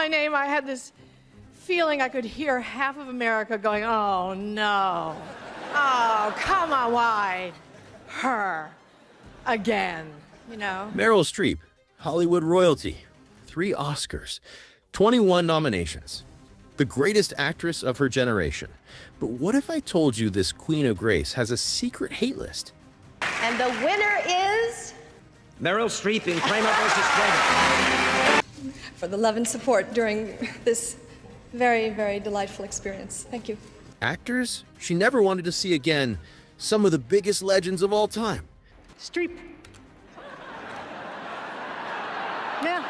my name, I had this feeling I could hear half of America going, oh, no. Oh, come on, why? Her. Again, you know? Meryl Streep, Hollywood royalty, 3 Oscars, 21 nominations. The greatest actress of her generation. But what if I told you this Queen of Grace has a secret hate list? And the winner is... Meryl Streep in Kramer versus Kramer. For the love and support during this very, very delightful experience. Thank you. Actors she never wanted to see again, some of the biggest legends of all time. Streep. Yeah.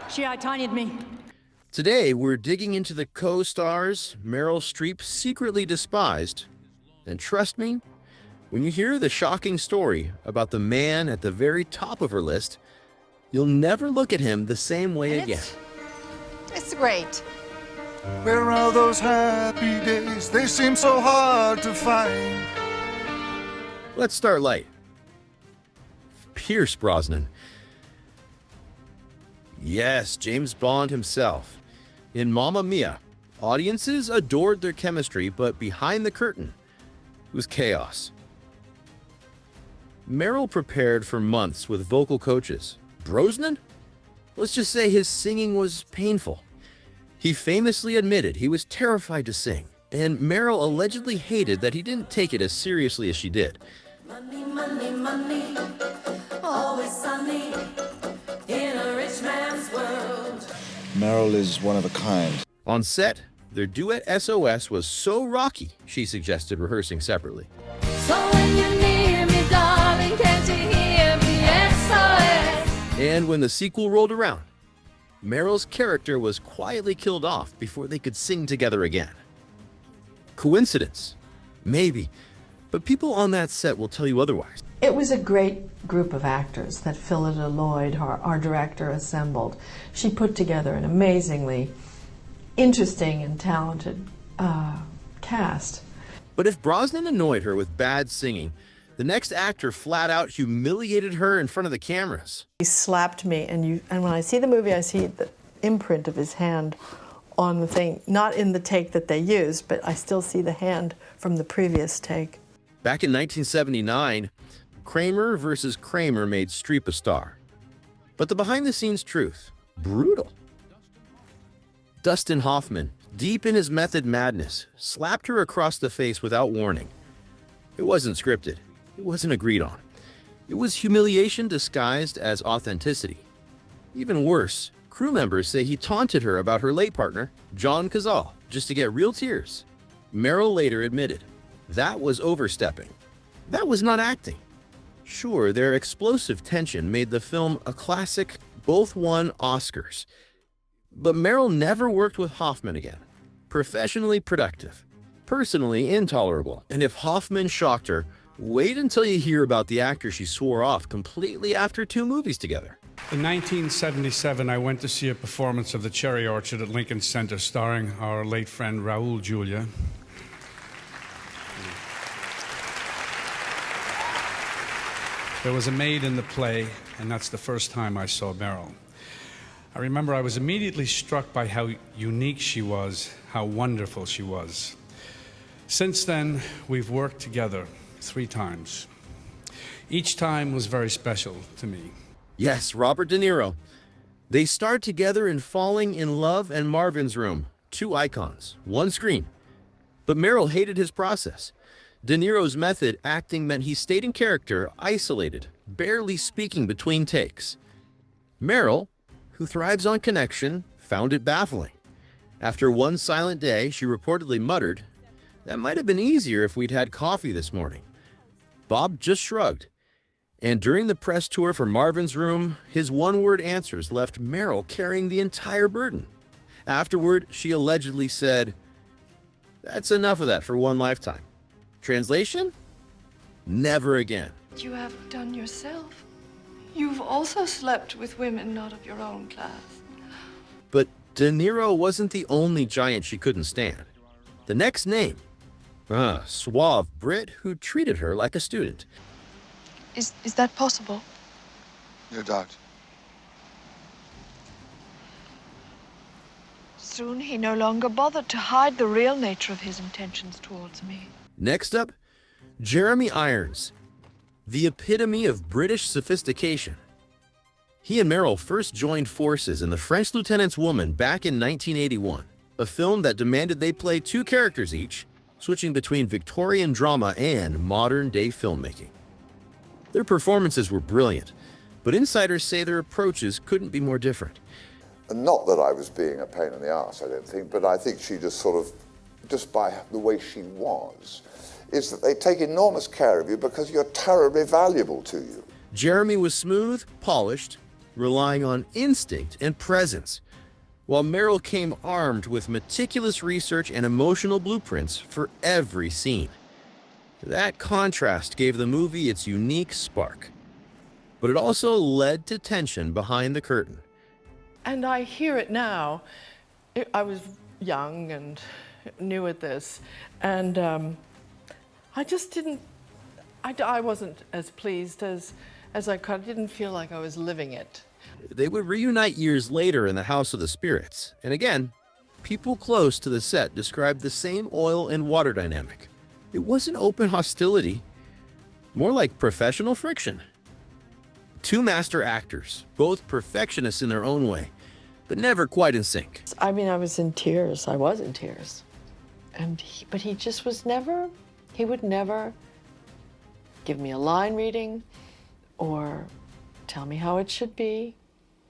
She I-tinied me. Today, we're digging into the co-stars Meryl Streep secretly despised. And trust me, when you hear the shocking story about the man at the very top of her list, you'll never look at him the same way again. It's great. Where are those happy days? They seem so hard to find. Let's start light. Pierce Brosnan. Yes, James Bond himself. In Mamma Mia, audiences adored their chemistry, but behind the curtain, it was chaos. Meryl prepared for months with vocal coaches. Brosnan? Let's just say his singing was painful. He famously admitted he was terrified to sing, and Meryl allegedly hated that he didn't take it as seriously as she did. Money, money, money, always sunny in a rich man's world. Meryl is one of a kind. On set, their duet SOS was so rocky, she suggested rehearsing separately. So when you're near me, darling, can't you hear me? SOS. And when the sequel rolled around, Meryl's character was quietly killed off before they could sing together again. Coincidence? Maybe, but people on that set will tell you otherwise. It was a great group of actors that Phillida Lloyd, our director, assembled. She put together an amazingly interesting and talented cast. But if Brosnan annoyed her with bad singing, the next actor flat out humiliated her in front of the cameras. He slapped me, and when I see the movie, I see the imprint of his hand on the thing, not in the take that they used, but I still see the hand from the previous take. Back in 1979, Kramer versus Kramer made Streep a star. But the behind-the-scenes truth, brutal. Dustin Hoffman, deep in his method madness, slapped her across the face without warning. It wasn't scripted. It wasn't agreed on. It was humiliation disguised as authenticity. Even worse, crew members say he taunted her about her late partner, John Cazale, just to get real tears. Meryl later admitted, that was overstepping. That was not acting. Sure, their explosive tension made the film a classic, both won Oscars. But Meryl never worked with Hoffman again. Professionally productive, personally intolerable. And if Hoffman shocked her, wait until you hear about the actor she swore off completely after 2 movies together. In 1977, I went to see a performance of The Cherry Orchard at Lincoln Center starring our late friend Raul Julia. There was a maid in the play, and that's the first time I saw Meryl. I remember I was immediately struck by how unique she was, how wonderful she was. Since then, we've worked together 3 times. Each time was very special to me. Yes, Robert De Niro. They starred together in Falling in Love and Marvin's Room, 2 icons, 1 screen. But Meryl hated his process. De Niro's method acting meant he stayed in character, isolated, barely speaking between takes. Meryl, who thrives on connection, found it baffling. After 1 silent day, she reportedly muttered, "That might have been easier if we'd had coffee this morning." Bob just shrugged. And during the press tour for Marvin's Room, his one-word answers left Meryl carrying the entire burden. Afterward, she allegedly said, "That's enough of that for one lifetime." Translation? Never again. You have done yourself. You've also slept with women not of your own class. But De Niro wasn't the only giant she couldn't stand. The next name, a suave Brit who treated her like a student. Is that possible? Your doctor. Soon he no longer bothered to hide the real nature of his intentions towards me. Next up, Jeremy Irons, the epitome of British sophistication. He and Meryl first joined forces in The French Lieutenant's Woman back in 1981, a film that demanded they play two characters each, switching between Victorian drama and modern-day filmmaking. Their performances were brilliant, but insiders say their approaches couldn't be more different. Not that I was being a pain in the arse, I don't think, but I think she just sort of, just by the way she was, is that they take enormous care of you because you're terribly valuable to you. Jeremy was smooth, polished, relying on instinct and presence, while Meryl came armed with meticulous research and emotional blueprints for every scene. That contrast gave the movie its unique spark, but it also led to tension behind the curtain. And I hear it now. I was young and new at this, and I just didn't, I wasn't as pleased as I could. I didn't feel like I was living it. They would reunite years later in the House of the Spirits, and again, people close to the set described the same oil and water dynamic. It wasn't open hostility, more like professional friction. Two master actors, both perfectionists in their own way, but never quite in sync. I mean, I was in tears. I was in tears. But he just was never, he would never give me a line reading or tell me how it should be.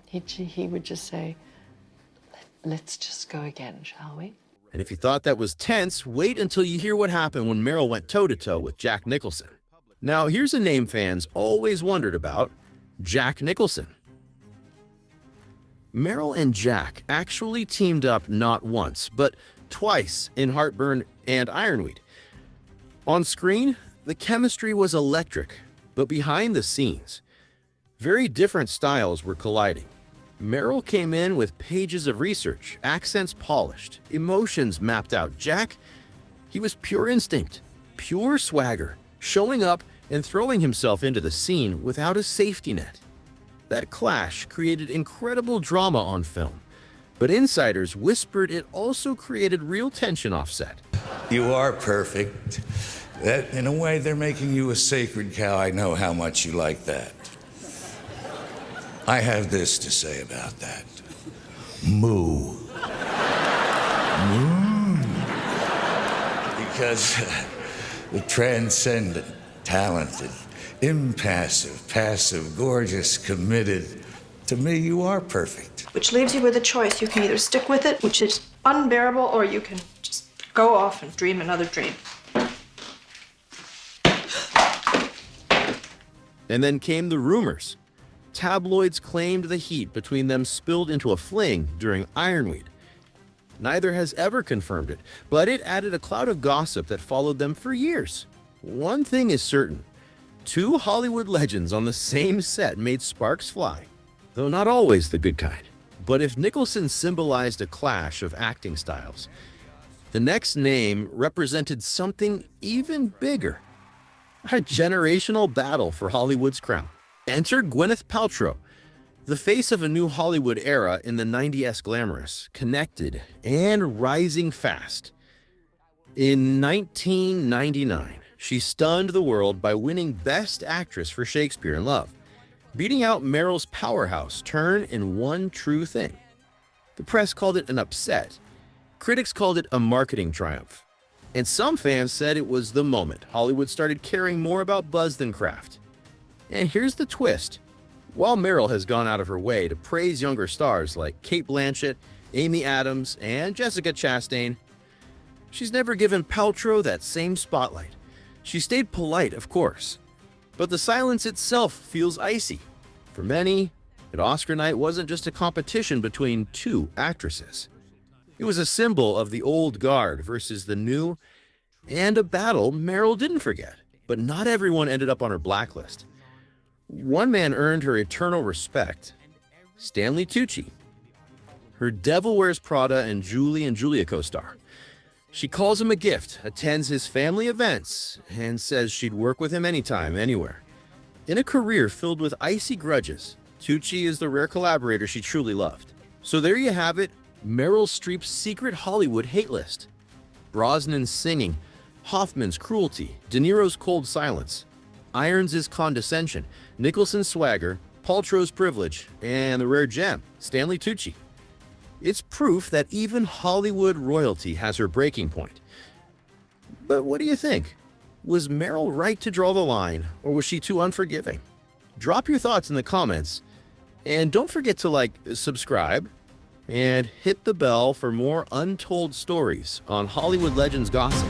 He would just say, let's just go again, shall we? And if you thought that was tense, wait until you hear what happened when Meryl went toe-to-toe with Jack Nicholson. Now, here's a name fans always wondered about: Jack Nicholson. Meryl and Jack actually teamed up not once, but twice in Heartburn and Ironweed. On screen, the chemistry was electric, but behind the scenes, very different styles were colliding. Meryl came in with pages of research, accents polished, emotions mapped out. Jack, he was pure instinct, pure swagger, showing up and throwing himself into the scene without a safety net. That clash created incredible drama on film, but insiders whispered it also created real tension off set. You are perfect. That, in a way, they're making you a sacred cow. I know how much you like that. I have this to say about that. Moo. Moo. Because the transcendent, talented, impassive, passive, gorgeous, committed, to me, you are perfect. Which leaves you with a choice. You can either stick with it, which is unbearable, or you can just go off and dream another dream. And then came the rumors. Tabloids claimed the heat between them spilled into a fling during Ironweed. Neither has ever confirmed it, but it added a cloud of gossip that followed them for years. One thing is certain: two Hollywood legends on the same set made sparks fly, though not always the good kind. But if Nicholson symbolized a clash of acting styles, the next name represented something even bigger: a generational battle for Hollywood's crown. Enter Gwyneth Paltrow, the face of a new Hollywood era in the 90s glamorous, connected, and rising fast. In 1999, she stunned the world by winning Best Actress for Shakespeare in Love, beating out Meryl's powerhouse turn in One True Thing. The press called it an upset. Critics called it a marketing triumph. And some fans said it was the moment Hollywood started caring more about buzz than craft. And here's the twist. While Meryl has gone out of her way to praise younger stars like Cate Blanchett, Amy Adams, and Jessica Chastain, she's never given Paltrow that same spotlight. She stayed polite, of course, but the silence itself feels icy. For many, that Oscar night wasn't just a competition between two actresses. It was a symbol of the old guard versus the new, and a battle Meryl didn't forget. But not everyone ended up on her blacklist. One man earned her eternal respect: Stanley Tucci, her Devil Wears Prada and Julie and Julia co-star. She calls him a gift, attends his family events, and says she'd work with him anytime, anywhere. In a career filled with icy grudges, Tucci is the rare collaborator she truly loved. So there you have it, Meryl Streep's secret Hollywood hate list, Brosnan's singing, Hoffman's cruelty, De Niro's cold silence, Irons' condescension, Nicholson's swagger, Paltrow's privilege, and the rare gem, Stanley Tucci. It's proof that even Hollywood royalty has her breaking point. But what do you think? Was Meryl right to draw the line, or was she too unforgiving? Drop your thoughts in the comments, and don't forget to subscribe, and hit the bell for more untold stories on Hollywood Legends gossip.